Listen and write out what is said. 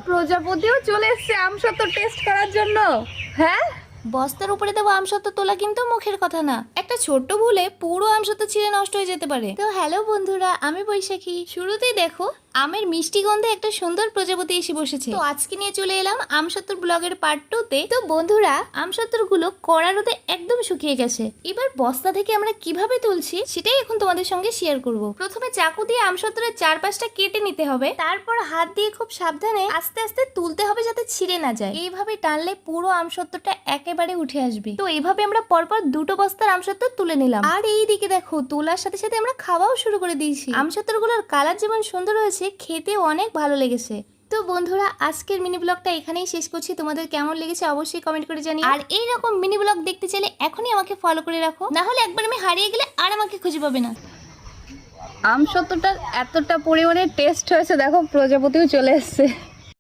প্রজাপতিও চলে এসেছে আমসত্ত্ব টেস্ট করার জন্য। হ্যাঁ, বস্তার উপরে দেওয়া আমসত্ত্ব তোলা কিন্তু মুখের কথা না, একটা ছোট্ট ভুলে পুরো আমসত্ত্ব ছিঁড়ে নষ্ট হয়ে যেতে পারে। তো হ্যালো বন্ধুরা, আমি বৈশাখী। শুরুতেই দেখো আমের মিষ্টি গন্ধে একটা সুন্দর প্রজাপতি এসে বসেছে। তো আজকে নিয়ে চলে এলাম আমসত্ত্বর ব্লগের পার্ট 2 তে। তো বন্ধুরা, আমসত্ত্বর গুলো কড়া রোদে একদম শুকিয়ে গেছে। এবার বস্তা থেকে আমরা কিভাবে তুলছি সেটাই এখন তোমাদের সঙ্গে শেয়ার করব। প্রথমে চাকু দিয়ে আমসত্ত্বরের চারপাশটা কেটে নিতে হবে, তারপর হাত দিয়ে খুব সাবধানে আস্তে আস্তে তুলতে হবে যাতে ছিঁড়ে না যায়। এইভাবে টানলে পুরো আমসত্ত্বটা একেবারে উঠে আসবে। তো এইভাবে আমরা পরপর দুটো বস্তার আমসত্ত্ব তুলে নিলাম। আর এই দিকে দেখো, তোলার সাথে সাথে আমরা খাওয়াও শুরু করে দিয়েছি। আমসত্ত্বরগুলোর কালার যেমন সুন্দর হয়েছে, খেতে অনেক ভালো লেগেছে। তো বন্ধুরা, আজকের মিনি ব্লগটা এখানেই শেষ করছি। তোমাদের কেমন লেগেছে অবশ্যই কমেন্ট করে জানিও। আর এই রকম মিনি ব্লগ দেখতে চাইলে এখনই আমাকে ফলো করে রাখো, না হলে একবার আমি হারিয়ে গেলে আর আমাকে খুঁজে পাবে না। আমসত্ত্বটা এতটা পরিমাণে টেস্ট হয়েছে, দেখো প্রজাপতিও চলে এসেছে।